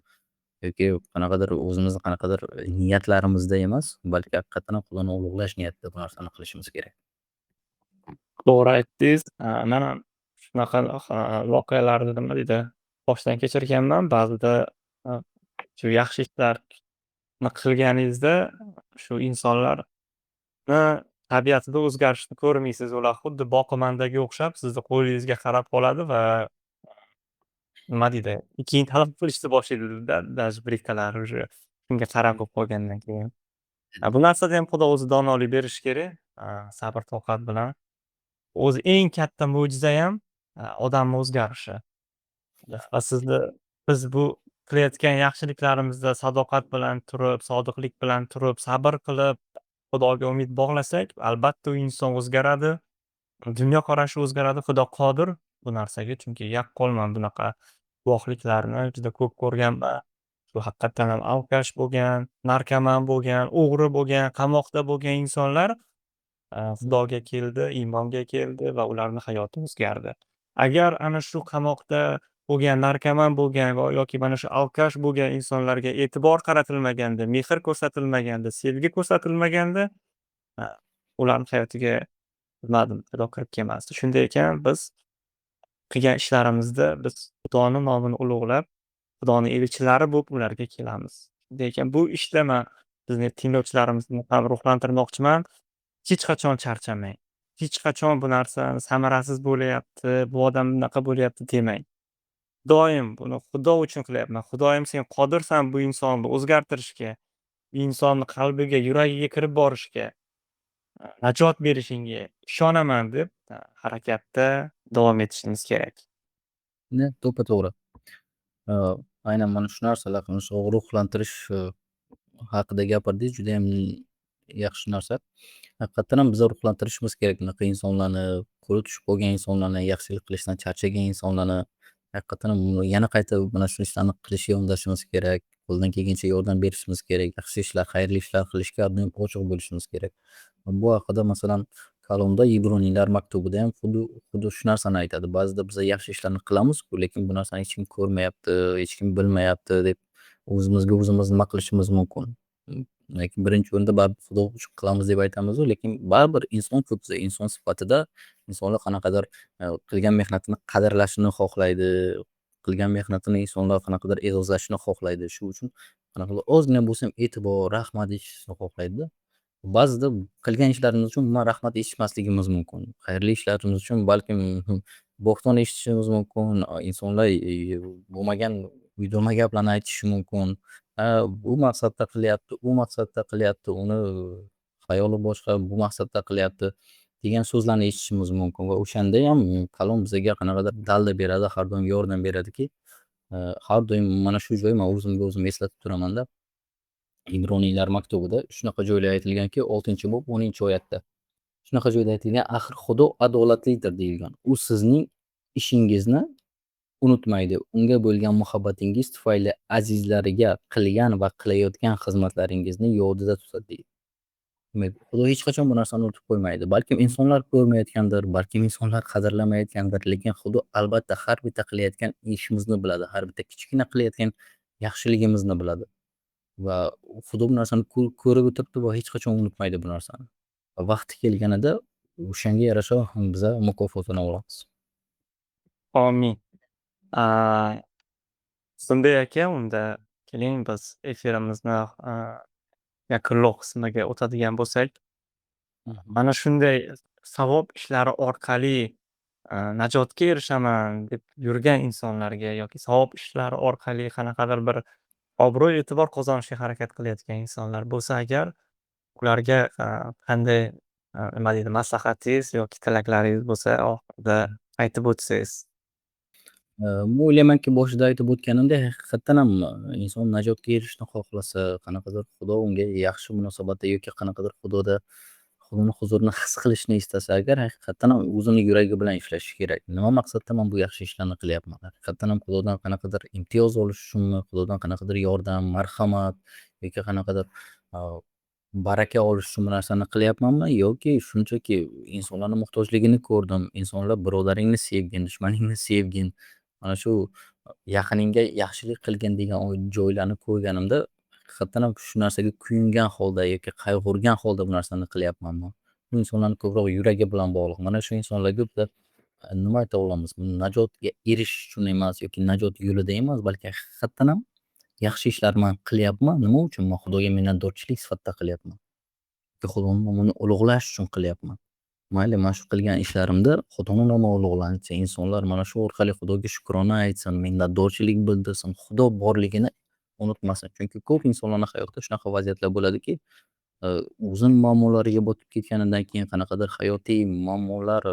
yoki qanaqadir o'zimizni qanaqadir niyatlarimizda emas, balki haqiqatan ham Xudoni ulug'lash niyatida bu narsani qilishimiz kerak. To'g'ri aytdingiz. Men ham shunaqa voqealarni nima deydi, boshdan kechirganman. Ba'zida a, shu yaxshi ishlarni qilganingizda shu insonlarni tabiatida o'zgarishni ko'rmaysiz. Ular xuddi boqimandaga o'xshab sizni qo'lingizga qarab qoladi va nima deydi, keyin talab qilishni boshlaydi-da, даже birikkalar уже shunga qarab bo'lib qolgandan keyin. Bu narsada ham Xudo o'zi donolik berishi kerak, sabr toqat bilan. O'zi eng katta mo'jiza ham, odamni o'zgarishi. Va biz bu qilayotgan yaxshiliklarimizda sadoqat bilan turib, sodiqlik bilan turib, sabr qilib, Xudoga umid bog'lasak, albatta u inson o'zgaradi. Dunyoqarashi o'zgaradi. Xudo qodir bu narsaga. Chunki yaqqolman bunaqa guvohliklarni juda ko'p ko'rganman. Shu haqiqatdan ham alkash bo'lgan, narkoman bo'lgan, o'g'ri bo'lgan, qamoqda bo'lgan insonlar Xudoga keldi, iymonga keldi va ularni hayoti o'zgardi. Agar ana shu qamoqda bo'lgan, narkoman bo'lgan yoki mana shu alkash bo'lgan insonlarga e'tibor qaratilmaganda, mehr ko'rsatilmaganda, sevgi ko'rsatilmaganda, a, ularni hayotiga bilmadim, Xudo kirib kelmasdi. Shunday ekan biz qilgan ishlarimizda biz Xudoni nomini ulug'lab, Xudoni elchilari bo'lib ularga kelamiz. Shunday ekan bu ishda man bizni tinglovchilarimizni ham ruhlantirmoqchiman. Hech qachon charchamang. Hech qachon bu narsa samarasiz bo'layapti, bu odam bunaqa bo'lyapti demang. Doim buni Xudo uchun qilyapman. Xudoyim sen qodirsan bu insonni o'zgartirishga, bu insonni qalbiga, yuragiga kirib borishga, najot berishingga ishonaman deb, harakatda davom etishimiz kerak. To'ppa-to'g'ri. Ö, aynan mana shu narsalar, mana shu ruhlantirish haqida gapirdingiz, judayam yaxshi narsa. Haqiqatdan ham biz ruhlantirishimiz kerak bunaqa insonlarni, qo'li tushib qolgan insonlarni, yaxshilik qilishdan charchagan insonlarni. Haqiqatdan ham yana qayta mana shu ishlarni qilishga undashimiz kerak. Qo'ldan kelgancha yordam berishimiz kerak. Yaxshi ishlar, xayrli ishlar qilishga har doim ochiq bo'lishimiz kerak. Bu haqida masalan Kalomda Ibroniylar maktubida ham xuddi shu narsani aytadi. Ba'zida biz yaxshi ishlarni qilamiz-ku, lekin bu narsani hech kim ko'rmayapti, hech kim bilmayapti deb o'zimizga o'zimiz nima qilishimiz mumkin. Lekin birinchi o'rinda baribir Xudo uchun qilamiz deb aytamiz-u, lekin baribir inson-ku biz, inson sifatida insonlar qanaqadir qilgan mehnatini qadrlashini xohlaydi, qilgan mehnatini insonlar qanaqadir e'zozlashini xohlaydi. Shu uchun qanaqadir ozgina bo'lsa ham e'tibor, rahmat eshitishni xohlaydi-da. Ba'zida qilgan ishlarimiz uchun umuman rahmat eshitmasligimiz mumkin. Xayrli ishlarimiz uchun balkim bo'xton eshitishimiz mumkin. Insonlar bo'lmagan, uydirma gaplarni aytishi mumkin. Bu maqsadda qilyapti, u maqsadda qilyapti, uni xayoli boshqa, bu maqsadda qilyapti degan so'zlarni eshitishimiz mumkin va o'shanda ham kalom bizga qanaqadir dalda beradi, har doim yordam beradiki, har doim mana shu joy man o'zimga o'zim eslatib turamanda. Ibroniylar maktubida shunaqa joylar aytilganki, 6-bob 10-oyatda. Shunaqa joyda aytilgan: "Axir Xudo adolatlidir" deyilgan. U sizning ishingizni unutmaydi. Unga bo'lgan muhabbatingiz tufayli azizlariga qilgan va qilayotgan xizmatlaringizni yodida tutadi deydi. Demak, Xudo hech qachon bu narsani unutib qo'ymaydi. Balkim insonlar ko'rmayotgandir, balkim insonlar qadrlamayotgandir, lekin Xudo albatta har bitta qilayotgan ishimizni biladi. Har bitta kichkina qilayotgan yaxshiligimizni biladi. Va Xudo bu narsani ko'rib o'tiribdi va hech qachon unutmaydi bu narsani. Va vaqti kelganida o'shanga yarasha biza mukofotini olamiz. Amin. A, Sunday aka, unda keling biz efirimizni yakunlov qismiga o'tadigan bo'lsak, Mhm. mana shunday savob ishlari orqali najotga erishaman deb yurgan insonlarga yoki savob ishlari orqali qanaqadir bir obro' e'tibor qozonishga harakat qilayotgan insonlar bo'lsa agar, ularga qanday nima deydi, maslahatingiz yoki tilaklaringiz bo'lsa oxirida aytib o'tsangiz. Men o'ylaymanki, boshida aytib o'tganimdek, haqiqatdan ham inson najotga erishishni xohlasa, qanaqadir Xudo unga yaxshi munosabatda yoki qanaqadir Xudoni huzurini his qilishni istasa agar, haqiqatdan ham o'zini yuragi bilan ishlashi kerak. Nima maqsadda man bu yaxshi ishlarni qilyapman? Haqiqatdan ham Xudodan qanaqadir imtiyoz olish uchunmi? Xudodan qanaqadir yordam, marhamat yoki qanaqadir a, baraka olish uchun bu narsani qilyapmanmi? Yoki shunchaki insonlarni muhtojligini ko'rdim, insonlar birodaringni sevgin, dushmaningni sevgin. Mana shu yaqiningga yaxshilik qilgin degan joylarni ko'rganimda, haqiqatdan ham shu narsaga kuyungan holda yoki qayg'urgan holda bu narsani qilyapmanmi? Bu insonlarni ko'proq yuragi bilan bog'liq. Mana shu insonlarga biza nima ayta olamiz? Najotga erishish uchun emas yoki najot yo'lida emas, balki haqiqatdan ham yaxshi ishlar man qilyapman. Nima uchun? Man Xudoga minnatdorchilik sifatida qilyapman. Xudoni nomini ulug'lash uchun qilyapman. Mayli, mana shu qilgan ishlarimda Xudoni nomi ulug'lansa, insonlar mana shu orqali Xudoga shukrona aytsin, minnatdorchilik bildirsin, Xudo borligini unutmasin. Chunki ko'p insonlarning hayotida shunaqa vaziyatlar bo'ladiki, o'zini muammolariga botib ketganidan keyin, qanaqadir hayotiy muammolar,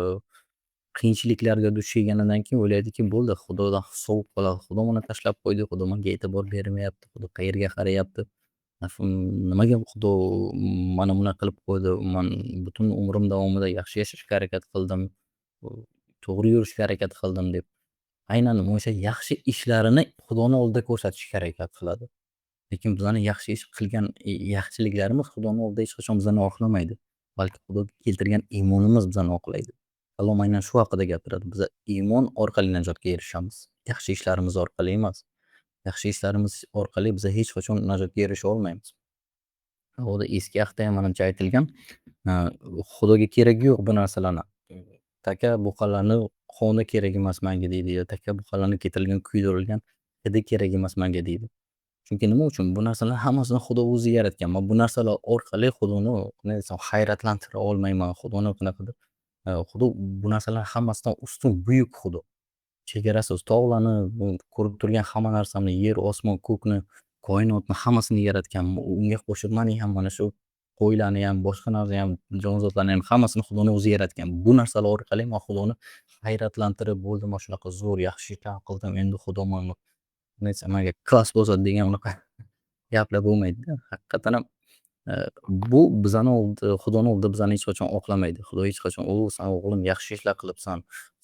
qiyinchiliklarga duch kelganidan keyin o'ylaydiki, bo'ldi, Xudodan sovib qoladi. Xudo meni tashlab qo'ydi, Xudo menga e'tibor bermayapti, Xudo qayerga qarayapti? Nimaga Xudo mana bunaqa qilib qo'ydi? Man butun umrim davomida yaxshi yashashga harakat qildim, to'g'ri yurishga harakat qildim deb. Aynan o'sha yaxshi ishlarini Xudoni oldida ko'rsatishga harakat qiladi. Lekin bizani yaxshi ish qilgan yaxshiliklarimiz Xudoni oldida hech qachon bizani oqlamaydi. Balki Xudo keltirgan iymonimiz bizani oqlaydi. Kalom aynan shu haqida gapiradi. Biza iymon orqali najotga erishamiz. Yaxshi ishlarimiz orqali emas. Yaxshi ishlarimiz orqali biza hech qachon najotga erisha olmaymiz. Xudo eski ahdda ham manimcha aytilgan. Xudoga keragi yo'q bu narsalarni. Taka buqalarni qoni kerak emas menga deydi. Taka buqalarni keltirilgan kuydirilgan hidi kerak emas menga deydi. Chunki nima uchun? Bu narsalar hammasini Xudo o'zi yaratgan. Man bu narsalar orqali Xudoni nima desam hayratlantira olmayman. Xudoni qanaqadir Xudo bu narsalar hammasidan ustun, buyuk Xudo. Chegarasiz tog'larni, bu ko'rib turgan hamma narsamni, yer, osmon, ko'kni, koinotni hammasini yaratgan. Unga qo'shib mani ham mana shu qo'ylarni ham, boshqa narsa ham, jonzotlarni ham hammasini Xudoni o'zi yaratgan. Bu narsalar orqali man Xudoni hayratlantirib, bo'ldi mana shunaqa zo'r, yaxshi ishlar qildim, endi Xudo mani nima desam menga klass bosadi degan unaqa gaplar bo'lmaydi-da. Haqiqatan ham bu bizani Xudoni oldida bizani hech qachon oqlamaydi. Xudo hech qachon "O, san o'g'lim yaxshi ishlar qilibsan.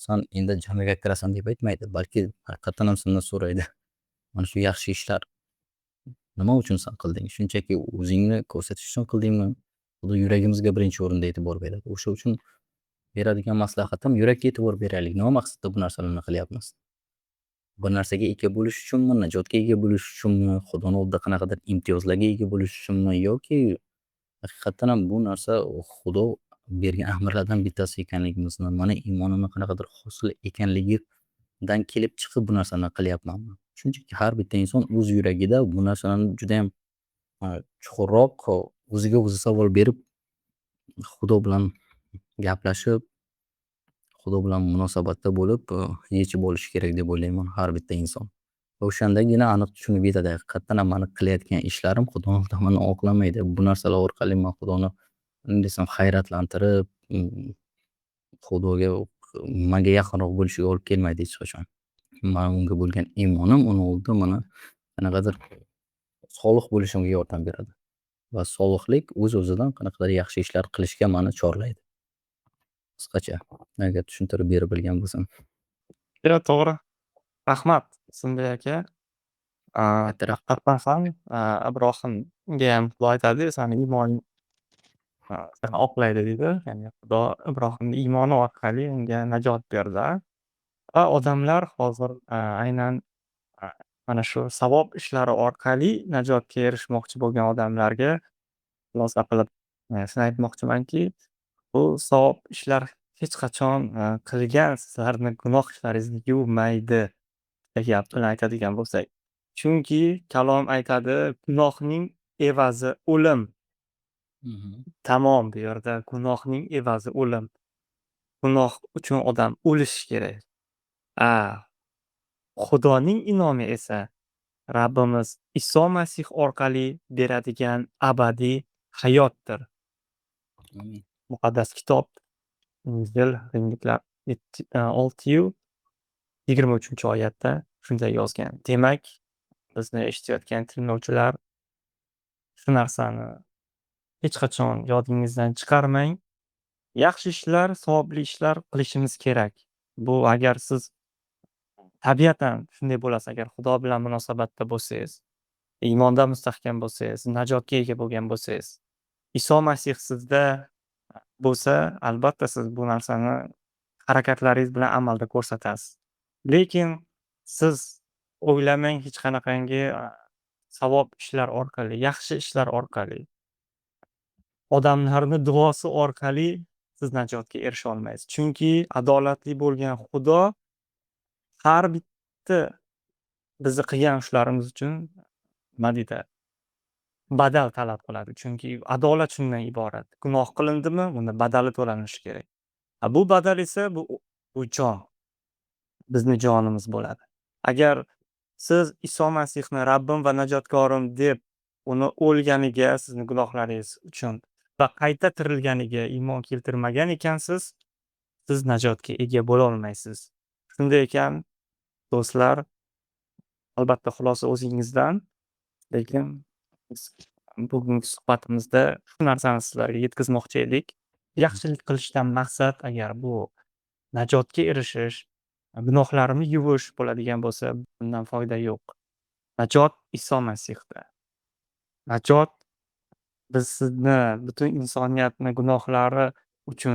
San endi jannaga kirasan" deb aytmaydi. Balki haqiqatan ham sendan so'raydi. Mana shu yaxshi ishlar nima uchun san qilding? Shunchaki o'zingni ko'rsatish uchun qildingmi? Xudo yuragimizga birinchi o'rinda e'tibor beradi. O'sha uchun beradigan maslahatim yurakka e'tibor beraylik. Nima maqsadda bu narsalarni qilyapmiz? Bir narsaga ega bo'lish uchunmi? Najotga ega bo'lish uchunmi? Xudoni oldida qanaqadir imtiyozlarga ega bo'lish uchunmi? Yoki haqiqatan ham bu narsa Xudo bergan amirlardan bittasi ekanligimizni, mana iymonimni qanaqadir hosil ekanligidan kelib chiqib bu narsani qilyapmanmi? Shunchaki har bitta inson o'z yuragida bu narsalarni judayam chuqurroq o'ziga o'zi savol berib, Xudo bilan gaplashib, Xudo bilan munosabatda bo'lib, yechib olishi kerak deb o'ylayman har bitta inson. Va o'shandagina aniq tushunib yetadi haqiqatan ham mani qilayotgan ishlarim Xudoni tomonidan oqlamaydi. Bu narsalar orqali man Xudoni nima desam hayratlantirib, Xudoga manga yaqinroq bo'lishiga olib kelmaydi hech qachon. Man unga bo'lgan iymonim uni oldida mana qanaqadir solih bo'lishimga yordam beradi. Va solihlik o'z-o'zidan qanaqadir yaxshi ishlar qilishga mani chorlaydi. Qisqacha agar tushuntirib berib bilgan bo'lsam. To'g'ri. Rahmat, Ismbek aka. Katta rahmat. Haqiqatan ham, Ibrohimga ham Xudo aytadi, sani iymoning seni oqlaydi deydi. Ya'ni Xudo Ibrohimni iymoni orqali unga najot berdi. Va odamlar hozir aynan a, mana shu savob ishlari orqali najotga erishmoqchi bo'lgan odamlarga xulosa qilib, shuni aytmoqchimanki, bu savob ishlar hech qachon qilgan sizlarni gunoh ishlaringizni yuvmaydi degan gapni aytadigan bo'lsak. Chunki kalom aytadi, gunohning evazi o'lim. Tamom, bu yerda gunohning evazi o'lim. Gunoh uchun odam o'lishi kerak. Xudoning in'omi esa Rabbimiz Iso Masih orqali beradigan abadiy hayotdir. Amin. Muqaddas kitob Injil Rimliklar 6:23-oyatda shunday yozgan. Demak, bizni eshitayotgan tinglovchilar shu narsani hech qachon yodingizdan chiqarmang. Yaxshi ishlar, savobli ishlar qilishimiz kerak. Bu agar siz tabiatan shunday bo'lasiz, agar Xudo bilan munosabatda bo'lsangiz, iymonda mustahkam bo'lsangiz, najotga ega bo'lgan bo'lsangiz, Iso Masih sizda bo'lsa, albatta siz bu narsani harakatlaringiz bilan amalda ko'rsatasiz. Lekin siz o'ylamang hech qanaqangi savob ishlar orqali, yaxshi ishlar orqali, odamlarni duosi orqali siz najotga erisha olmaysiz. Chunki adolatli bo'lgan Xudo har bitta bizni qilgan ishlarimiz uchun nima deydi, badal talab qiladi. Chunki adolat shundan iborat. Gunoh qilindimi, unda badali to'lanishi kerak. Bu badal esa bu jon, bizning jonimiz bo'ladi. Agar siz Iso Masihni Rabbim va najotkorim deb uni o'lganiga, sizni gunohlaringiz uchun va qayta tirilganiga iymon keltirmagan ekansiz, siz najotga ega bo'la olmaysiz. Shunday ekan, do'stlar, albatta xulosa o'zingizdan, lekin biz bugungi suhbatimizda shu narsani sizlarga yetkazmoqchi edik. Yaxshilik qilishdan maqsad agar bu najotga erishish, gunohlarimni yuvish bo'ladigan bo'lsa, bundan foyda yo'q. Najot Iso Masihda. Najot biz sizni butun insoniyatni gunohlari uchun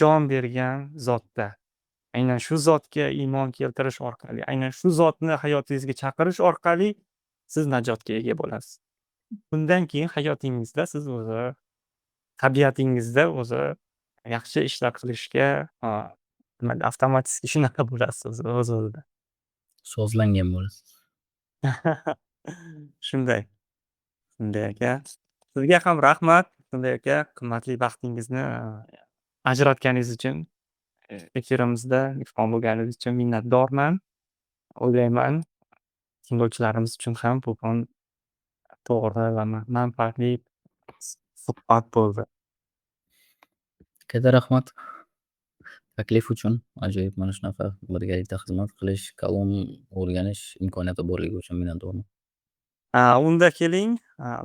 jon bergan zotda. Aynan shu zotga iymon keltirish orqali, aynan shu zotni hayotingizga chaqirish orqali siz najotga ega bo'lasiz. Bundan keyin hayotingizda siz o'zi tabiatingizda o'zi yaxshi ishlar qilishga, avtomatik shunaqa bo'lasiz o'z-o'zidan. Sozlangan bo'lasiz. Shunday, shunday aka. Sizga ham rahmat, shunday aka, qimmatli vaqtingizni, ajratganingiz uchun, efirimizda mehmon bo'lganingiz uchun minnatdorman. O'ylayman, tinglovchilarimiz uchun ham bugun to'g'ri va manfaatli suhbat bo'ldi. Katta rahmat taklif uchun. Ajoyib mana shunaqa birgalikda xizmat qilish, kalom o'rganish imkoniyati borligi uchun minnatdorman. Unda keling,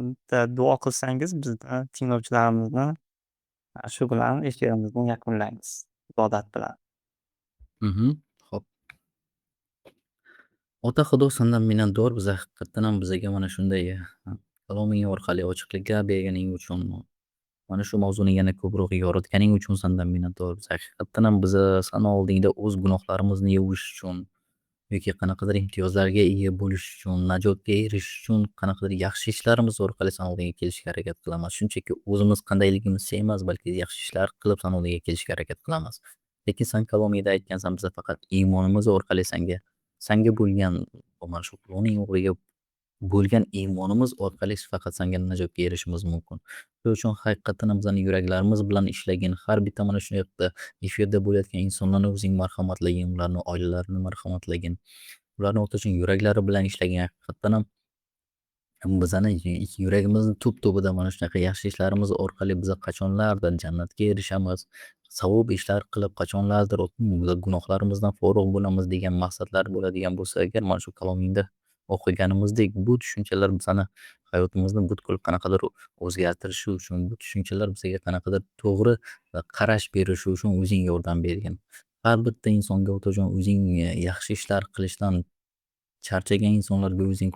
bitta duo qilsangiz bizda tinglovchilarimizni, shu bilan efirimizni yakunlaymiz ibodat bilan. Xo'p. Ota Xudo sendan minnatdor biz haqiqatdan ham bizaga mana shunday kaloming orqali ochiqlikka berganing uchun, mana shu mavzuni yana ko'proq yoritganing uchun sendan minnatdormiz. Haqiqatdan ham biza sani oldingda o'z gunohlarimizni yuvish uchun yoki qanaqadir imtiyozlarga ega bo'lish uchun, najotga erishish uchun qanaqadir yaxshi ishlarimiz orqali san oldiga kelishga harakat qilamiz. Shunchaki o'zimiz qandayligimizcha emas, balki yaxshi ishlar qilib san oldiga kelishga harakat qilamiz. Lekin san kalomingda aytgansan, biza faqat iymonimiz orqali sanga bo'lgan mana shu Xudoning o'g'liga bo'lgan iymonimiz orqali faqat sanga najotga erishishimiz mumkin. Shuning uchun haqiqatan ham bizani yuraklarimiz bilan ishlagin, har bitta mana shu yoqda efirda bo'layotgan insonlarni o'zing marhamatlagin, ularni oilalarini marhamatlagin. Ularni o'rtacha yuraklari bilan ishlagin. Haqiqatan ham bizani yuragimizni tub-tubida mana shunaqa yaxshi ishlarimiz orqali biza qachonlardir jannatga erishamiz, savob ishlar qilib qachonlardir gunohlarimizdan forig' bo'lamiz degan maqsadlar bo'ladigan bo'lsa agar, mana shu kalomingda o'qiganimizdek bu tushunchalar bizani hayotimizni butkul qanaqadir o'zgartirishi uchun, bu tushunchalar bizaga qanaqadir to'g'ri qarash berishi uchun o'zing yordam bergin. Har bitta insonga otajon o'zing yaxshi ishlar qilishdan charchagan insonlarga o'zing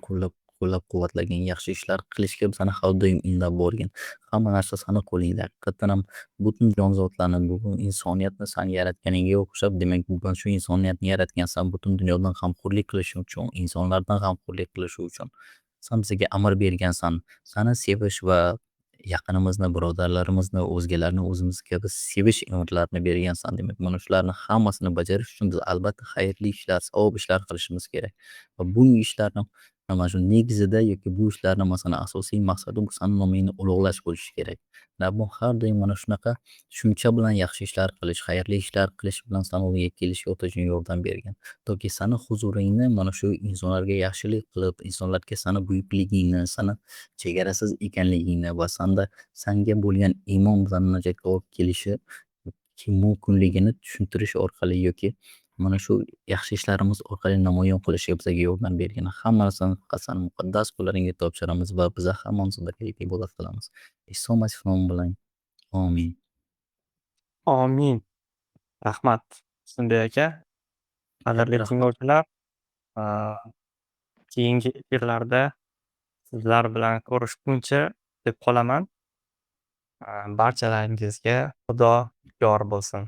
qo'llab-quvvatlagin, yaxshi ishlar qilishga bizani har doim undab borgin. Hamma narsa sani qo'lingda. Haqiqatan ham butun jonzotlarni, bugun insoniyatni san yaratganingga o'xshab, demak, bugun shu insoniyatni yaratgansan, butun dunyodan g'amxo'rlik qilish uchun, insonlardan g'amxo'rlik qilish uchun. San bizga amr bergansan. Sani sevish va yaqinimizni, birodarlarimizni, o'zgalarni o'zimiz kabi sevish ne'matlarini bergansan. Demak, mana shularni hammasini bajarish uchun biz albatta xayrli ishlar, savob ishlar qilishimiz kerak. Va bu ishlarni mana shu negizida yoki bu ishlarni masalan asosiy maqsadi bu sani nomingni ulug'lash bo'lishi kerak. Va bu har doim mana shunaqa tushuncha bilan yaxshi ishlar qilish, xayrli ishlar qilish bilan san oldiga kelishga otajon yordam bergin. Toki sani huzuringni mana shu insonlarga yaxshilik qilib, insonlarga sani buyukligingni, sani chegarasiz ekanligingni va sanga bo'lgan iymon bizani najotga olib kelishi mumkinligini tushuntirish orqali yoki mana shu yaxshi ishlarimiz orqali namoyon qilishga bizaga yordam bergin. Hamma narsani faqat sani muqaddas qo'llaringga topshiramiz va biza hammamiz birgalikda ibodat qilamiz. Iso Masih nomi bilan. Amin. Amin. Rahmat. Shunday aka. Qadrli Rahmat. tinglovchilar, keyingi efirlarda sizlar bilan ko'rishguncha deb qolaman. Barchalaringizga Xudo yor bo'lsin.